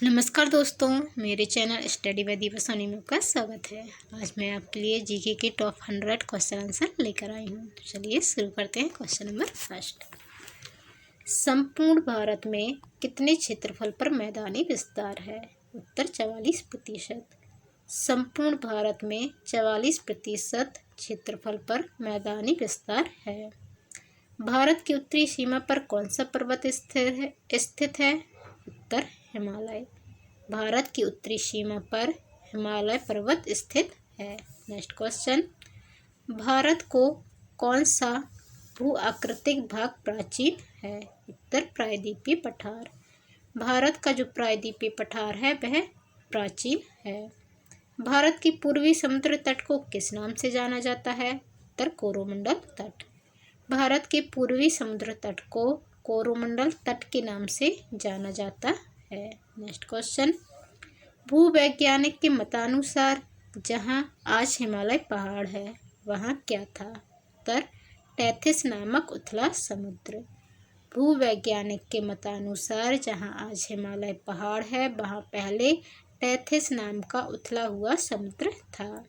नमस्कार दोस्तों, मेरे channel study with Deepa Soni में आपका स्वागत है। आज मैं आपके लिए जीके के टॉप 100 क्वेश्चन आंसर लेकर आई हूँ। तो चलिए शुरू करते हैं। क्वेश्चन नंबर फर्स्ट, संपूर्ण भारत में कितने क्षेत्रफल पर मैदानी विस्तार है? उत्तर 44%। संपूर्ण भारत में 44% क्षेत्रफल पर मैदानी विस्तार है। भारत की उत्तरी सीमा पर कौन सा पर्वत स्थित है? उत्तर हिमालय। भारत की उत्तरी सीमा पर हिमालय पर्वत स्थित है। नेक्स्ट क्वेश्चन, भारत को कौन सा भू आकृतिक भाग प्राचीन है? उत्तर प्रायद्वीपीय पठार। भारत का जो प्रायद्वीपीय पठार है वह प्राचीन है। भारत की पूर्वी समुद्र तट को किस नाम से जाना जाता है? उत्तर कोरोमंडल तट। भारत के पूर्वी समुद्र तट को कोरोमंडल तट के नाम से जाना जाता है। नेक्स्ट क्वेश्चन, भूवैज्ञानिक के मतानुसार जहां आज हिमालय पहाड़ है वहां क्या था? उत्तर टेथिस नामक उथला समुद्र। भूवैज्ञानिक के मतानुसार जहां आज हिमालय पहाड़ है वहां पहले टेथिस नाम का उथला हुआ समुद्र था।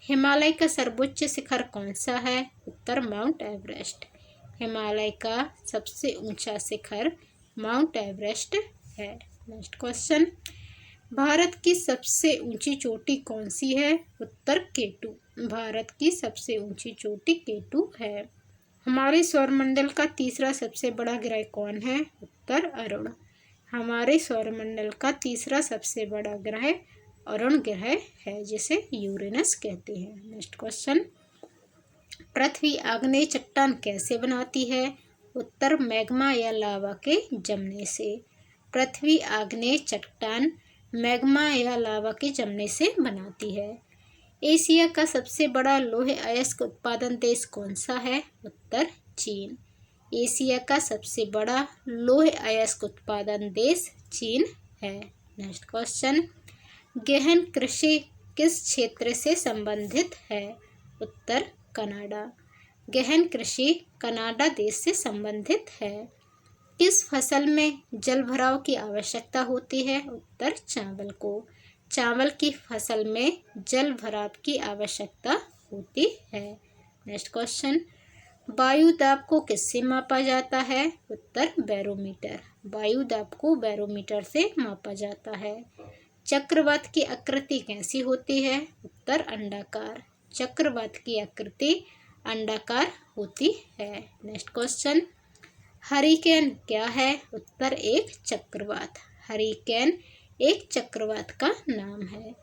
हिमालय का सर्वोच्च शिखर कौन सा है? उत्तर माउंट एवरेस्ट। हिमालय का सबसे ऊंचा शिखर माउंट एवरेस्ट है। नेक्स्ट क्वेश्चन, भारत की सबसे ऊंची चोटी कौन सी है? उत्तर केटू। भारत की सबसे ऊंची चोटी केटू है। हमारे सौरमंडल का तीसरा सबसे बड़ा ग्रह कौन है? उत्तर अरुण। हमारे सौरमंडल का तीसरा सबसे बड़ा ग्रह अरुण ग्रह है, जिसे यूरेनस कहते हैं। नेक्स्ट क्वेश्चन, पृथ्वी आग्नेय चट्टान कैसे बनाती है? उत्तर मैग्मा या लावा के जमने से। पृथ्वी आग्नेय चट्टान मैग्मा या लावा के जमने से बनाती है। एशिया का सबसे बड़ा लौह अयस्क उत्पादन देश कौन सा है? उत्तर चीन। एशिया का सबसे बड़ा लौह अयस्क उत्पादन देश चीन है। नेक्स्ट क्वेश्चन, गहन कृषि किस क्षेत्र से संबंधित है? उत्तर कनाडा। गहन कृषि कनाडा देश से संबंधित है। किस फसल में जल भराव की आवश्यकता होती है? उत्तर चावल को। चावल की फसल में जल भराव की आवश्यकता होती है। नेक्स्ट क्वेश्चन, वायु दाब को किससे मापा जाता है? उत्तर बैरोमीटर। वायु दाब को बैरोमीटर से मापा जाता है। चक्रवात की आकृति कैसी होती है? उत्तर अंडाकार। चक्रवात की आकृति अंडाकार होती है। नेक्स्ट क्वेश्चन, हरिकेन क्या है? उत्तर एक चक्रवात। हरिकेन एक चक्रवात का नाम है।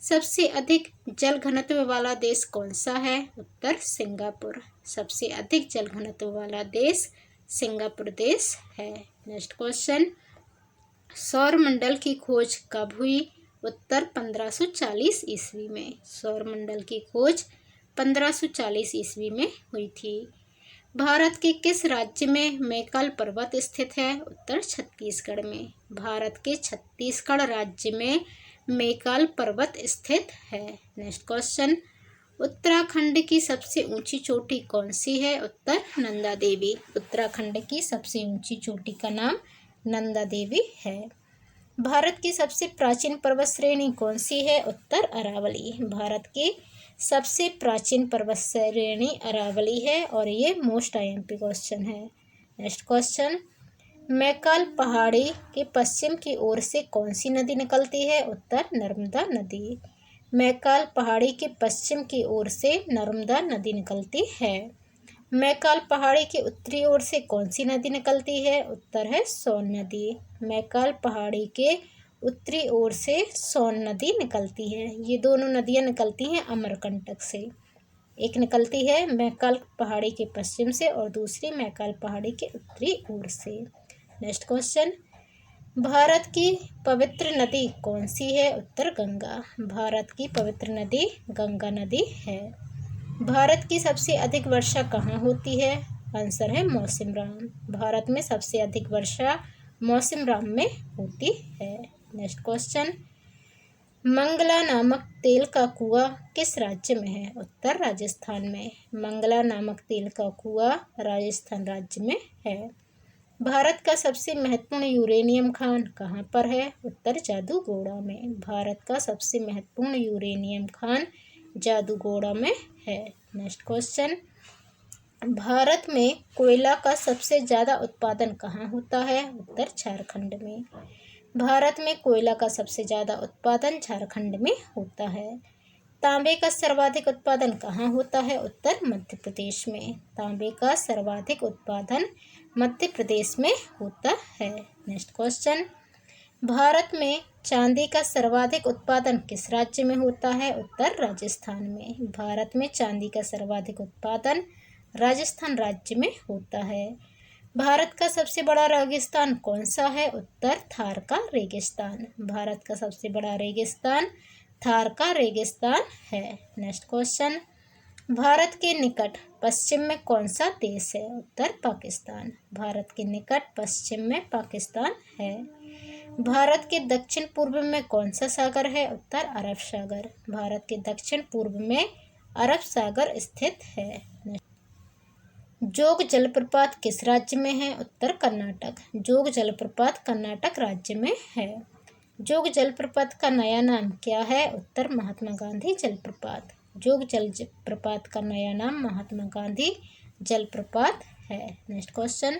सबसे अधिक जल घनत्व वाला देश कौन सा है? उत्तर सिंगापुर। सबसे अधिक जल घनत्व वाला देश सिंगापुर देश है। नेक्स्ट क्वेश्चन, सौरमंडल की खोज कब हुई? उत्तर 1540 ईस्वी में। सौरमंडल की खोज 1540 ईस्वी में हुई थी। भारत के किस राज्य में मैकाल पर्वत स्थित है? उत्तर छत्तीसगढ़ में। भारत के छत्तीसगढ़ राज्य में मैकाल पर्वत स्थित है। नेक्स्ट क्वेश्चन, उत्तराखंड की सबसे ऊंची चोटी कौन सी है? उत्तर नंदा देवी। उत्तराखंड की सबसे ऊंची चोटी का नाम नंदा देवी है। भारत की सबसे प्राचीन पर्वत श्रेणी कौन सी है? उत्तर अरावली। भारत की सबसे प्राचीन पर्वत श्रेणी अरावली है और ये मोस्ट आईएमपी क्वेश्चन है। नेक्स्ट क्वेश्चन, मैकाल पहाड़ी के पश्चिम की ओर से कौन सी नदी निकलती है? उत्तर नर्मदा नदी। मैकाल पहाड़ी के पश्चिम की ओर से नर्मदा नदी निकलती है। मैकाल पहाड़ी के उत्तरी ओर से कौन सी नदी निकलती है? उत्तर है सोन नदी। मैकाल पहाड़ी के उत्तरी ओर से सोन नदी निकलती है। ये दोनों नदियाँ निकलती हैं अमरकंटक से। एक निकलती है मैकाल पहाड़ी के पश्चिम से और दूसरी मैकाल पहाड़ी के उत्तरी ओर से। नेक्स्ट क्वेश्चन, भारत की पवित्र नदी कौन सी है? उत्तर गंगा। भारत की पवित्र नदी गंगा नदी है। भारत की सबसे अधिक वर्षा कहाँ होती है? आंसर है मौसिनराम। भारत में सबसे अधिक वर्षा मौसिनराम में होती है। नेक्स्ट क्वेश्चन, मंगला नामक तेल का कुआं किस राज्य में है? उत्तर राजस्थान में। मंगला नामक तेल का कुआं राजस्थान राज्य में है। भारत का सबसे महत्वपूर्ण यूरेनियम खान कहाँ पर है? उत्तर जादूगोड़ा में। भारत का सबसे महत्वपूर्ण यूरेनियम खान जादूगोड़ा में है। नेक्स्ट क्वेश्चन, भारत में कोयला का सबसे ज़्यादा उत्पादन कहाँ होता है? उत्तर झारखंड में। भारत में कोयला का सबसे ज़्यादा उत्पादन झारखंड में होता है। तांबे का सर्वाधिक उत्पादन कहाँ होता है? उत्तर मध्य प्रदेश में। तांबे का सर्वाधिक उत्पादन मध्य प्रदेश में होता है। नेक्स्ट क्वेश्चन, भारत में चांदी का सर्वाधिक उत्पादन किस राज्य में होता है? उत्तर राजस्थान में। भारत में चांदी का सर्वाधिक उत्पादन राजस्थान राज्य में होता है। भारत का सबसे बड़ा रेगिस्तान कौन सा है? उत्तर थार का रेगिस्तान। भारत का सबसे बड़ा रेगिस्तान थार का रेगिस्तान है। नेक्स्ट क्वेश्चन, भारत के निकट पश्चिम में कौन सा देश है? उत्तर पाकिस्तान। भारत के निकट पश्चिम में पाकिस्तान है। भारत के दक्षिण पूर्व में कौन सा सागर है? उत्तर अरब सागर। भारत के दक्षिण पूर्व में अरब सागर स्थित है। जोग जलप्रपात किस राज्य में है? उत्तर कर्नाटक। जोग जलप्रपात कर्नाटक राज्य में है। जोग जलप्रपात का नया नाम क्या है? उत्तर महात्मा गांधी जलप्रपात। जोग जलप्रपात का नया नाम महात्मा गांधी जलप्रपात है। नेक्स्ट क्वेश्चन,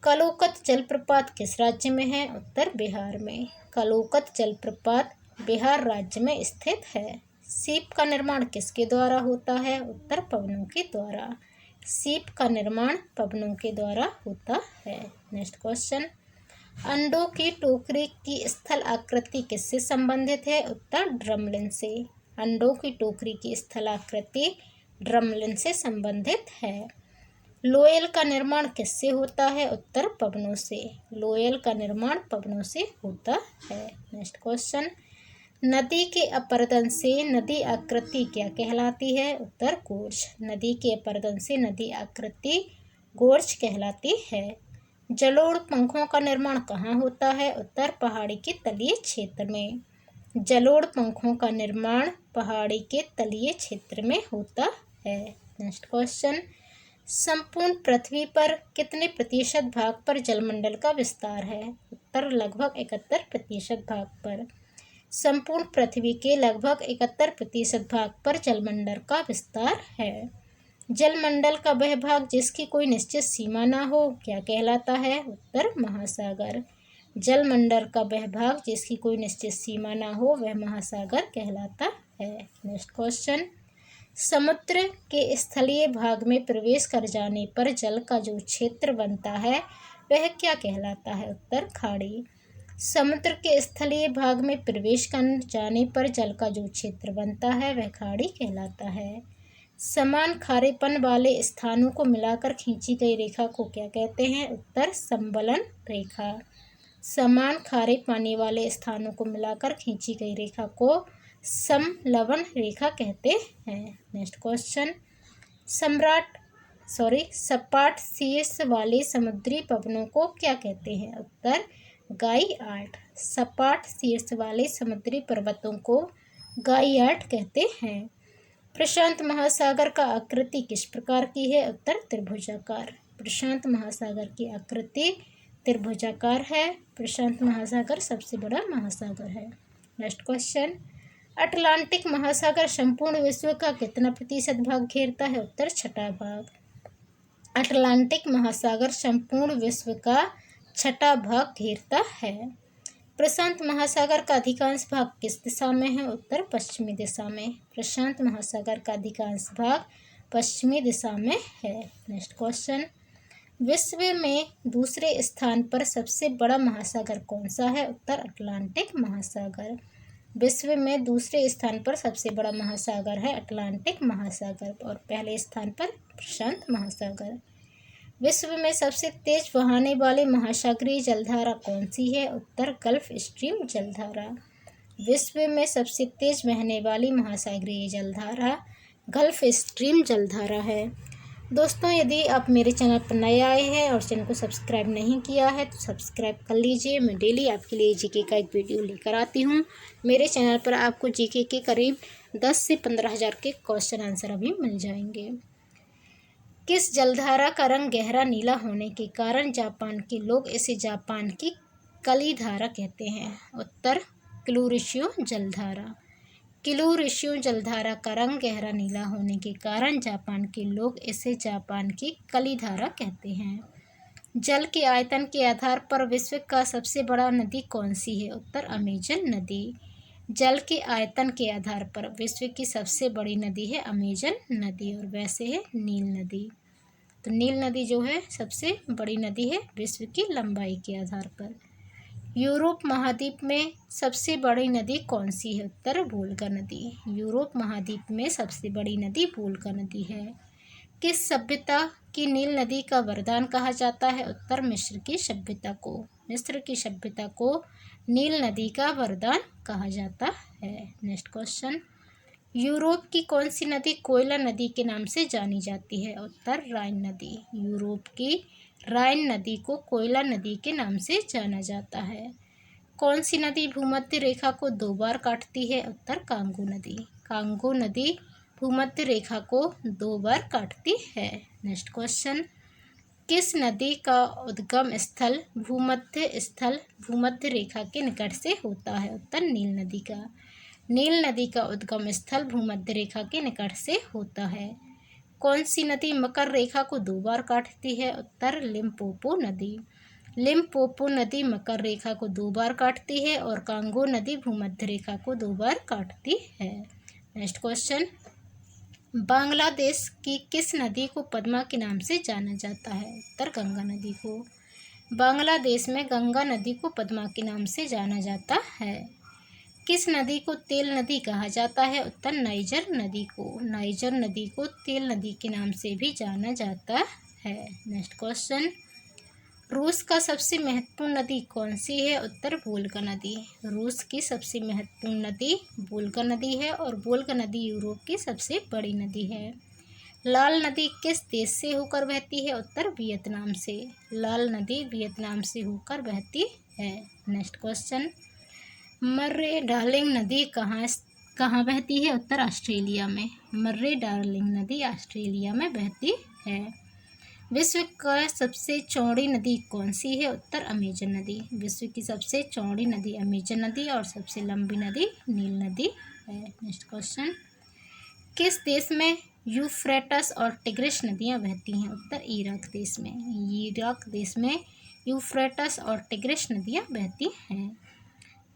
कलोकत जलप्रपात किस राज्य में है? उत्तर बिहार में। कलोकत जलप्रपात बिहार राज्य में स्थित है। सीप का निर्माण किसके द्वारा होता है? उत्तर पवनों के द्वारा। सीप का निर्माण पवनों के द्वारा होता है। नेक्स्ट क्वेश्चन, अंडों की टोकरी की स्थल आकृति किससे संबंधित है? उत्तर ड्रमलिन से। अंडों की टोकरी की स्थल आकृति ड्रमलिन से संबंधित है। लोयल का निर्माण किससे होता है? उत्तर पवनों से। लोयल का निर्माण पवनों से होता है। नेक्स्ट क्वेश्चन, नदी के अपरदन से नदी आकृति क्या कहलाती है? उत्तर गोर्ज। नदी के अपरदन से नदी आकृति गोर्ज कहलाती है। जलोढ़ पंखों का निर्माण कहाँ होता है? उत्तर पहाड़ी के तलीय क्षेत्र में। जलोढ़ पंखों का निर्माण पहाड़ी के तलीय क्षेत्र में होता है। नेक्स्ट क्वेश्चन, संपूर्ण पृथ्वी पर कितने प्रतिशत भाग पर जलमंडल का विस्तार है? उत्तर लगभग 71% भाग पर। संपूर्ण पृथ्वी के लगभग 71% भाग पर जलमंडल का विस्तार है। जलमंडल का वह भाग जिसकी कोई निश्चित सीमा ना हो क्या कहलाता है? उत्तर महासागर। जलमंडल का वह भाग जिसकी कोई निश्चित सीमा ना हो वह महासागर कहलाता है। नेक्स्ट क्वेश्चन, समुद्र के स्थलीय भाग में प्रवेश कर जाने पर जल का जो क्षेत्र बनता है वह क्या कहलाता है? उत्तर खाड़ी। समुद्र के स्थलीय भाग में प्रवेश कर जाने पर जल का जो क्षेत्र बनता है वह खाड़ी कहलाता है। समान खारेपन वाले स्थानों को मिलाकर खींची गई रेखा को क्या कहते हैं? उत्तर समबलन रेखा। समान खारे पानी वाले स्थानों को मिलाकर खींची गई रेखा को समलवन रेखा कहते हैं। नेक्स्ट क्वेश्चन, सपाट शीर्ष वाले समुद्री पवनों को क्या कहते हैं? उत्तर गाइआर्ट। सपाट शीर्ष वाले समुद्री पर्वतों को गाइआर्ट कहते हैं। प्रशांत महासागर का आकृति किस प्रकार की है? उत्तर त्रिभुजाकार। प्रशांत महासागर की आकृति त्रिभुजाकार है। प्रशांत महासागर सबसे बड़ा महासागर है। नेक्स्ट क्वेश्चन, अटलांटिक महासागर संपूर्ण विश्व का कितना प्रतिशत भाग घेरता है? उत्तर 6वां भाग। अटलांटिक महासागर संपूर्ण विश्व का 6वां भाग घेरता है। प्रशांत महासागर का अधिकांश भाग किस दिशा में है? उत्तर पश्चिमी दिशा में। प्रशांत महासागर का अधिकांश भाग पश्चिमी दिशा में है। नेक्स्ट क्वेश्चन, विश्व में दूसरे स्थान पर सबसे बड़ा महासागर कौन सा है? उत्तर अटलांटिक महासागर। विश्व में दूसरे स्थान पर सबसे बड़ा महासागर है अटलांटिक महासागर और पहले स्थान पर प्रशांत महासागर। विश्व में सबसे तेज बहाने वाली महासागरीय जलधारा कौन सी है? उत्तर गल्फ स्ट्रीम जलधारा। विश्व में सबसे तेज बहने वाली महासागरीय जलधारा गल्फ स्ट्रीम जलधारा है। दोस्तों, यदि आप मेरे चैनल पर नए आए हैं और चैनल को सब्सक्राइब नहीं किया है तो सब्सक्राइब कर लीजिए। मैं डेली आपके लिए जीके का एक वीडियो लेकर आती हूँ। मेरे चैनल पर आपको जीके के करीब 10 से 15 हज़ार के क्वेश्चन आंसर अभी मिल जाएंगे। किस जलधारा का रंग गहरा नीला होने के कारण जापान के लोग इसे जापान की कली धारा कहते हैं? उत्तर कुरुशियो जलधारा। कुरुशियो जलधारा का रंग गहरा नीला होने के कारण जापान के लोग इसे जापान की कली धारा कहते हैं। जल के आयतन के आधार पर विश्व का सबसे बड़ा नदी कौन सी है? उत्तर अमेजन नदी। जल के आयतन के आधार पर विश्व की सबसे बड़ी नदी है अमेजन नदी और वैसे है नील नदी। तो नील नदी जो है सबसे बड़ी नदी है विश्व की लंबाई के आधार पर। यूरोप महाद्वीप में सबसे बड़ी नदी कौन सी है? उत्तर वोल्गा नदी। यूरोप महाद्वीप में सबसे बड़ी नदी वोल्गा नदी है। किस सभ्यता की नील नदी का वरदान कहा जाता है? उत्तर मिस्र की सभ्यता को। मिस्र की सभ्यता को नील नदी का वरदान कहा जाता है। नेक्स्ट क्वेश्चन, यूरोप की कौन सी नदी कोयला नदी के नाम से जानी जाती है? उत्तर राइन नदी। यूरोप की राइन नदी को कोयला नदी के नाम से जाना जाता है। कौन सी नदी भूमध्य रेखा को 2 बार काटती है? उत्तर कांगो नदी। कांगो नदी भूमध्य रेखा को 2 बार काटती है। नेक्स्ट क्वेश्चन, किस नदी का उद्गम स्थल भूमध्य रेखा के निकट से होता है? उत्तर नील नदी का। नील नदी का उद्गम स्थल भूमध्य रेखा के निकट से होता है। कौन सी नदी मकर रेखा को 2 बार काटती है? उत्तर लिम्पोपो नदी। लिम्पोपो नदी मकर रेखा को 2 बार काटती है और कांगो नदी भूमध्य रेखा को 2 बार काटती है। नेक्स्ट क्वेश्चन, बांग्लादेश की किस नदी को पद्मा के नाम से जाना जाता है? उत्तर गंगा नदी को। बांग्लादेश में गंगा नदी को पद्मा के नाम से जाना जाता है। किस नदी को तेल नदी कहा जाता है? उत्तर नाइजर नदी को। नाइजर नदी को तेल नदी के नाम से भी जाना जाता है। नेक्स्ट क्वेश्चन, रूस का सबसे महत्वपूर्ण नदी कौन सी है? उत्तर वोल्गा नदी। रूस की सबसे महत्वपूर्ण नदी वोल्गा नदी है और वोल्गा नदी यूरोप की सबसे बड़ी नदी है। लाल नदी किस देश से होकर बहती है? उत्तर वियतनाम से। लाल नदी वियतनाम से होकर बहती है। नेक्स्ट क्वेश्चन, मर्रे डार्लिंग नदी कहाँ बहती है? उत्तर ऑस्ट्रेलिया में। मर्रे डार्लिंग नदी ऑस्ट्रेलिया में बहती है। विश्व का सबसे चौड़ी नदी कौन सी है? उत्तर अमेजन नदी। विश्व की सबसे चौड़ी नदी अमेजन नदी और सबसे लंबी नदी नील नदी है। नेक्स्ट क्वेश्चन, किस देश में यूफ्रेटस और टिग्रिस नदियाँ बहती हैं? उत्तर इराक देश में। इराक देश में यूफ्रेटस और टिग्रिस नदियाँ बहती हैं।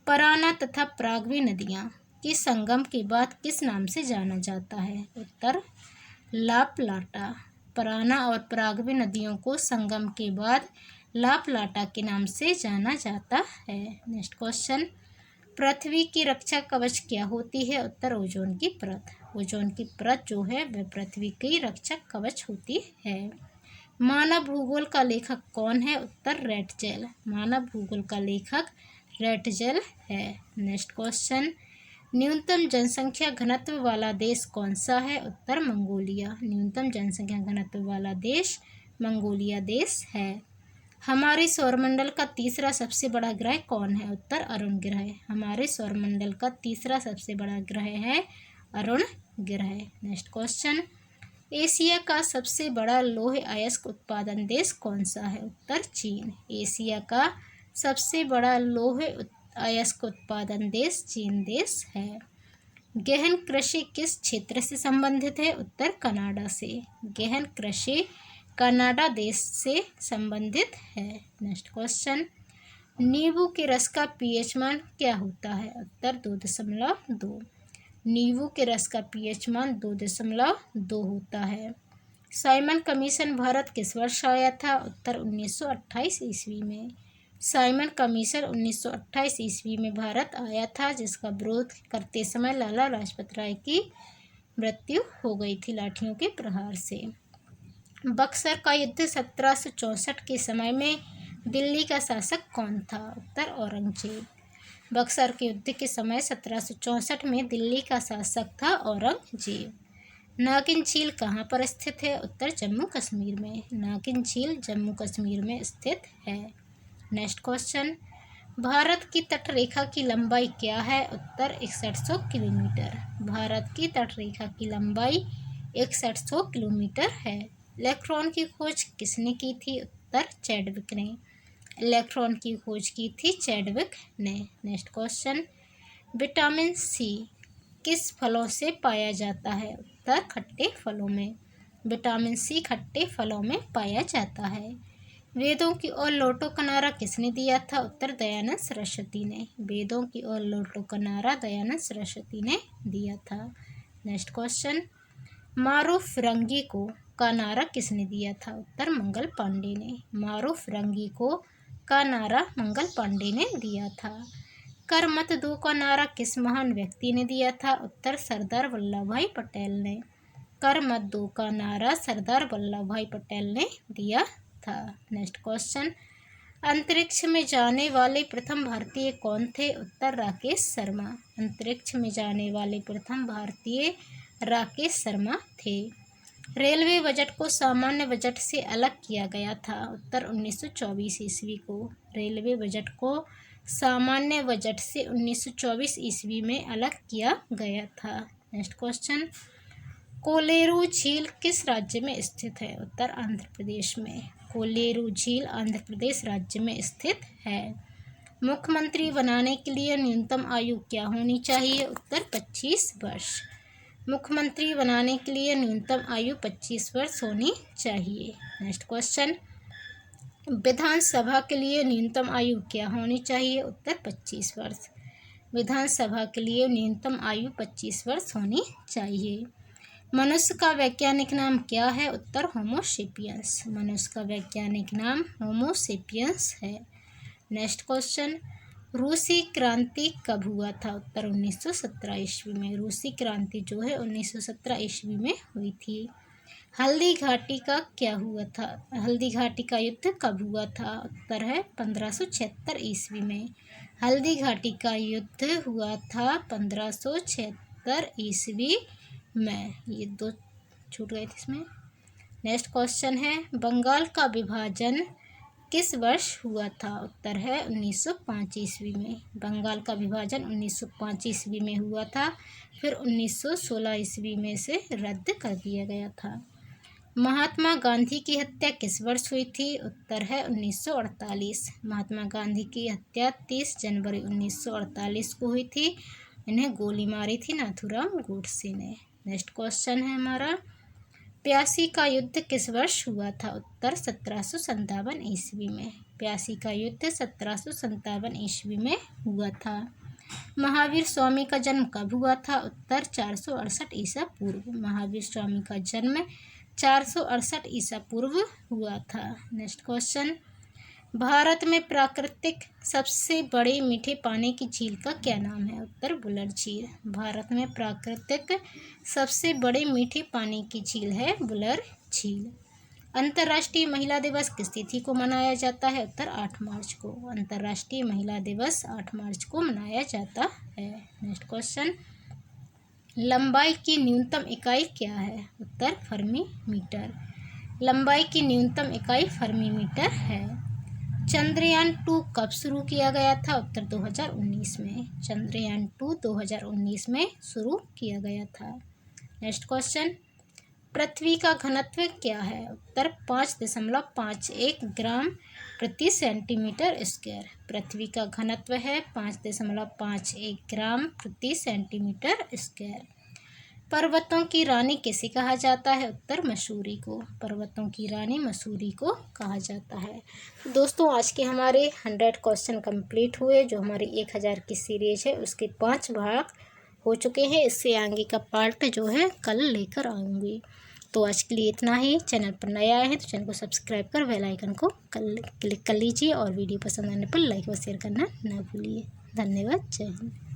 पराना तथा प्रागवी नदियाँ की संगम के बाद किस नाम से जाना जाता है? उत्तर ला प्लाटा। पराना और प्रागवी नदियों को संगम के बाद ला प्लाटा के नाम से जाना जाता है। नेक्स्ट क्वेश्चन, पृथ्वी की रक्षा कवच क्या होती है? उत्तर ओजोन की परत। ओजोन की परत जो है वह पृथ्वी की रक्षा कवच होती है। मानव भूगोल का लेखक कौन है? उत्तर रेटजेल। मानव भूगोल का लेखक रेटजेल है। नेक्स्ट क्वेश्चन, न्यूनतम जनसंख्या घनत्व वाला देश कौन सा है? उत्तर मंगोलिया। न्यूनतम जनसंख्या घनत्व वाला देश मंगोलिया देश है। हमारे सौरमंडल का तीसरा सबसे बड़ा ग्रह कौन है? उत्तर अरुण ग्रह। हमारे सौरमंडल का तीसरा सबसे बड़ा ग्रह है अरुण ग्रह। नेक्स्ट क्वेश्चन, एशिया का सबसे बड़ा लौह अयस्क उत्पादन देश कौन सा है? उत्तर चीन। एशिया का सबसे बड़ा लौह अयस्क उत्पादन देश चीन देश है। गहन कृषि किस क्षेत्र से संबंधित है? उत्तर कनाडा से। गहन कृषि कनाडा देश से संबंधित है। नेक्स्ट क्वेश्चन, नींबू के रस का पीएच मान क्या होता है? उत्तर 2.2। नींबू के रस का पीएच मान 2.2 होता है। साइमन कमीशन भारत किस वर्ष आया था? उत्तर 1928 ईस्वी में। साइमन कमीशन 1928 ईस्वी में भारत आया था, जिसका विरोध करते समय लाला लाजपत राय की मृत्यु हो गई थी लाठियों के प्रहार से। बक्सर का युद्ध 1764 के समय में दिल्ली का शासक कौन था? उत्तर औरंगजेब। बक्सर के युद्ध के समय 1764 में दिल्ली का शासक था औरंगजेब। नागिन झील कहाँ पर स्थित है? उत्तर जम्मू कश्मीर में। नागिन झील जम्मू कश्मीर में स्थित है। नेक्स्ट क्वेश्चन, भारत की तटरेखा की लंबाई क्या है? उत्तर 6100 किलोमीटर। भारत की तटरेखा की लंबाई 6100 किलोमीटर है। इलेक्ट्रॉन की खोज किसने की थी? उत्तर चैडविक ने। इलेक्ट्रॉन की खोज की थी चैडविक ने। नेक्स्ट क्वेश्चन, विटामिन सी किस फलों से पाया जाता है? उत्तर खट्टे फलों में। विटामिन सी खट्टे फलों में पाया जाता है। वेदों की ओर लौटो का नारा किसने दिया था? उत्तर दयानंद सरस्वती ने। वेदों की ओर लौटो का नारा दयानंद सरस्वती ने दिया था। नेक्स्ट क्वेश्चन, मारो फिरंगी को का नारा किसने दिया था? उत्तर मंगल पांडे ने। मारो फिरंगी को का नारा मंगल पांडे ने दिया था। कर मत दो का नारा किस महान व्यक्ति ने दिया था? उत्तर सरदार वल्लभ भाई पटेल ने। कर मत दो का नारा सरदार वल्लभ भाई पटेल ने दिया था। नेक्स्ट क्वेश्चन, अंतरिक्ष में जाने वाले प्रथम भारतीय कौन थे? उत्तर राकेश शर्मा। अंतरिक्ष में जाने वाले प्रथम भारतीय राकेश शर्मा थे। रेलवे बजट को सामान्य बजट से अलग किया गया था। उत्तर 1924 ईस्वी को। रेलवे बजट को सामान्य बजट से 1924 ईस्वी में अलग किया गया था। नेक्स्ट क्वेश्चन, कोलेरू झील किस राज्य में स्थित है? उत्तर आंध्र प्रदेश में। कोलेरू झील आंध्र प्रदेश राज्य में स्थित है। मुख्यमंत्री बनाने के लिए न्यूनतम आयु क्या होनी चाहिए? उत्तर 25 वर्ष। मुख्यमंत्री बनाने के लिए न्यूनतम आयु 25 वर्ष होनी चाहिए। नेक्स्ट क्वेश्चन, विधानसभा के लिए न्यूनतम आयु क्या होनी चाहिए? उत्तर 25 वर्ष। विधानसभा के लिए न्यूनतम आयु 25 वर्ष होनी चाहिए। मनुष्य का वैज्ञानिक नाम क्या है? उत्तर होमो सेपियंस। मनुष्य का वैज्ञानिक नाम होमो सेपियंस है। नेक्स्ट क्वेश्चन, रूसी क्रांति कब हुआ था? उत्तर 1917 ईस्वी में। रूसी क्रांति जो है 1917 ईस्वी में हुई थी। हल्दी घाटी का क्या हुआ था? हल्दी घाटी का युद्ध कब हुआ था? उत्तर है 1576 ईस्वी में। हल्दी घाटी का युद्ध हुआ था 1576 ईस्वी में। ये दो छूट गए थे इसमें। नेक्स्ट क्वेश्चन है, बंगाल का विभाजन किस वर्ष हुआ था? उत्तर है 1905 ईस्वी में। बंगाल का विभाजन 1905 ईस्वी में हुआ था। फिर 1916 ईस्वी में से रद्द कर दिया गया था। महात्मा गांधी की हत्या किस वर्ष हुई थी? उत्तर है 1948। महात्मा गांधी की हत्या 30 जनवरी 1948 को हुई थी। इन्हें गोली मारी थी नाथूराम गोडसे ने। नेक्स्ट क्वेश्चन है हमारा, प्यासी का युद्ध किस वर्ष हुआ था? उत्तर 1757 ईस्वी में। प्यासी का युद्ध 1757 ईस्वी में हुआ था। महावीर स्वामी का जन्म कब हुआ था? उत्तर 468 ईसा पूर्व। महावीर स्वामी का जन्म 468 ईसा पूर्व हुआ था। नेक्स्ट क्वेश्चन, भारत में प्राकृतिक सबसे बड़े मीठे पानी की झील का क्या नाम है? उत्तर बुलर झील। भारत में प्राकृतिक सबसे बड़े मीठे पानी की झील है बुलर झील। अंतर्राष्ट्रीय महिला दिवस किस तिथि को मनाया जाता है? उत्तर 8 मार्च को। अंतर्राष्ट्रीय महिला दिवस 8 मार्च को मनाया जाता है। नेक्स्ट क्वेश्चन, लंबाई की न्यूनतम इकाई क्या है? उत्तर फर्मी मीटर। लंबाई की न्यूनतम इकाई फर्मी मीटर है। चंद्रयान 2 कब शुरू किया गया था? उत्तर 2019 में। चंद्रयान 2 2019 में शुरू किया गया था। नेक्स्ट क्वेश्चन, पृथ्वी का घनत्व क्या है? उत्तर 5.51 ग्राम प्रति सेंटीमीटर स्क्वायर। पृथ्वी का घनत्व है 5.51 ग्राम प्रति सेंटीमीटर स्क्वायर। पर्वतों की रानी किसे कहा जाता है? उत्तर मसूरी को। पर्वतों की रानी मसूरी को कहा जाता है। तो दोस्तों, आज के हमारे 100 क्वेश्चन कंप्लीट हुए। जो हमारी 1000 की सीरीज है उसके 5 भाग हो चुके हैं। इससे आगे का पार्ट जो है कल लेकर आऊँगी। तो आज के लिए इतना ही। चैनल पर नया आए हैं तो चैनल को सब्सक्राइब कर बेल आइकन को क्लिक कर लीजिए और वीडियो पसंद आने पर लाइक और शेयर करना ना भूलिए। धन्यवाद। जय हिंद।